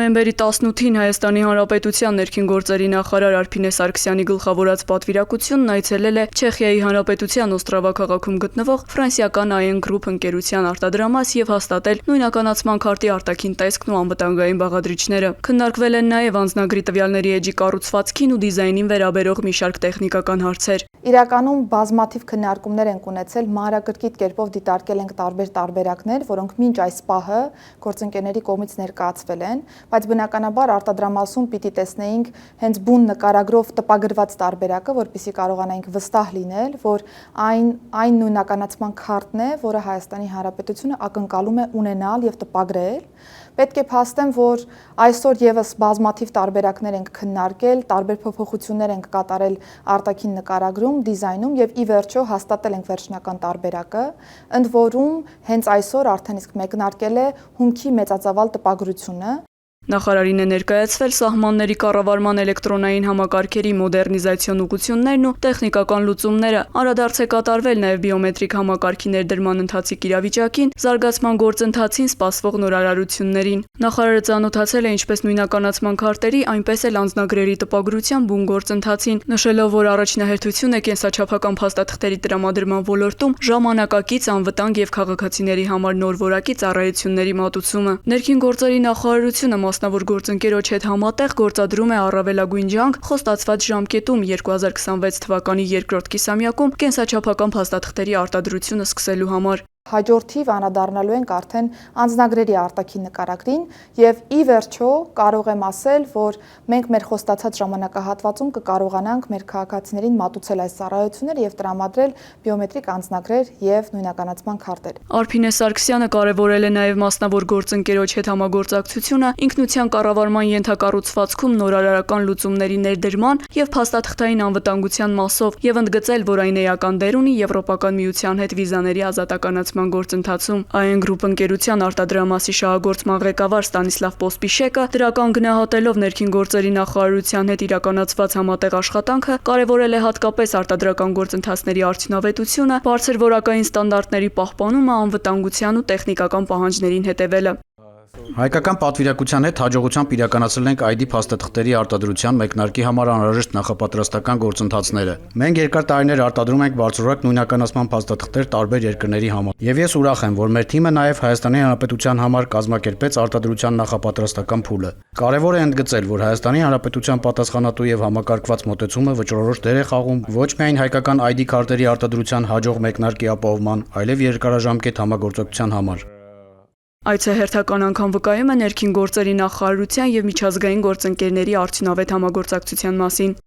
Նոյեմբերի 18-ին Հայաստանի Հանրապետության ներքին գործերի նախարար Արփինե Սարգսյանի գլխավորած պատվիրակությունն այցելել է Չեխիայի Հանրապետության Օստրավա քաղաքում գտնվող ֆրանսիական IN Group ընկերության արտադրամաս եւ հաստատել նույնականացման քարտի արտաքին տեսքն ու անվտանգային բաղադրիչները։ Քննարկվել են նաեւ անձնագրի տվյալների էջի կառուցվածքին ու դիզայնին վերաբերող մի շարք տեխնիկական հարցեր։ Իրականում բազմաթիվ քննարկումներ են ունեցել, մանրակրկիտ կերպով դիտարկել ենք տարբեր տարբերակներ, որոնք մինչ այս պահը գործընկերների կողմից ներկայացվել են, բայց բնականաբար արտադրամասում պիտի տեսնեինք հենց բուն նկարագրով տպագրված տարբերակը, որպեսզի կարողանայինք վստահ լինել, որ այն նույնականացման քարտն է, որը Հայաստանի Հանրապետությունը ակնկալում է ունենալ եւ տպագրել։ Պետք է փաստեմ, որ այսօր եւս բազմաթիվ տարբերակներ ենք քննարկել, տարբեր փոփոխություններ ենք կատարել արտաքին նկարագրում, դիզայնում եւ ի վերջո հաստատել ենք վերջնական տարբերակը, ընդ որում հենց այսօր արդեն իսկ մեկնարկել է հումքի մեծածավալ տպագրությունը։ Նախարարին է ներկայացվել սահմանների կառավարման էլեկտրոնային համակարգերի մոդեռնիզացիոն ուղղություններն ու տեխնիկական լուծումները, անդրադարձ է կատարվել նաև բիոմետրիկ համակարգի ներդրման ընթացիկ իրավիճակին, զարգացման գործընթացին սպասվող նորարարություններին։ Նախարարը ծանոթացել է ինչպես նույնականացման քարտերի, այնպես էլ անձնագրերի տպագրության բուն գործընթացին, նշելով, որ առաջնահերթություն է կենսաչափական փաստաթղթերի տրամադրման ոլորտում ժամանակակից, անվտանգ եւ քաղաքացիների համար նոր որակի ծառայությունների մատուցումը։ Ներքին գործերի նախարարությունը մասնավոր գործընկերոջ հետ համատեղ գործադրում է առավելագույն ջանք խոստացված ժամկետում 2026 թվականի երկրորդ կիսամյակում կենսաչափական փաստաթղթերի արտադրությունը սկսելու համար։ Հաջորդիվ անդրադառնալու ենք արդեն անձնագրերի արտաքին նկարագրին եւ ի վերջո կարող եմ ասել, որ մենք մեր խոստացած ժամանակահատվածում կկարողանանք մեր քաղաքացիներին մատուցել այս ծառայությունները եւ տրամադրել բիոմետրիկ անձնագրեր եւ նույնականացման քարտեր։ Արփինե Սարգսյանը կարևորել է նաեւ մասնավոր գործընկերոջ հետ համագործակցությունը ինքնության կառավարման ենթակառուցվածքում նորարարական լուծումների ներդրման եւ փաստաթղթային անվտանգության մասով եւ ընդգծել, որ այն էական դեր ունի Եվրոպական միության հետ վիզաների ազատականացման գործընթացում։ IN Group ընկերության արտադրամասի շահագործման ղեկավար Ստանիսլավ Պոսպիշեկը դրական գնահատելով ներքին գործերի նախարարության հետ իրականացված համատեղ աշխատանքը կարևորել է հատկապես արտադրական գործընթացների արդյունավետությունը, բարձր որակային ստանդարտների պահպանումը, անվտանգության ու տեխնիկական պահանջներին հետևելը։ Հայկական պատվիրակության հետ հաջողությամբ իրականացրել ենք ID փաստաթղթերի արտադրության մեկնարկի համար անհրաժեշտ նախապատրաստական գործընթացները։ Մենք երկար տարիներ արտադրում ենք բարձրորակ նույնականացման փաստաթղթեր տարբեր երկրների համար։ Եվ ես ուրախ եմ, որ մեր թիմը նաև Հայաստանի Հանրապետության համար կազմակերպեց արտադրության նախապատրաստական փուլը։ Կարևոր է ընդգծել, որ Հայաստանի Հանրապետության պատասխանատու եւ համակարգված մոտեցումը վճռորոշ դեր է խաղում ոչ միայն հայկական ID քարտերի արտադրության հաջող մեկնարկի ապահովման, այլև երկարաժամկետ համագործակցության համար։ Այցը հերթական անգամ վկայում է ներքին գործերի նախարարության եւ միջազգային գործընկերների արդյունավետ համագործակցության մասին։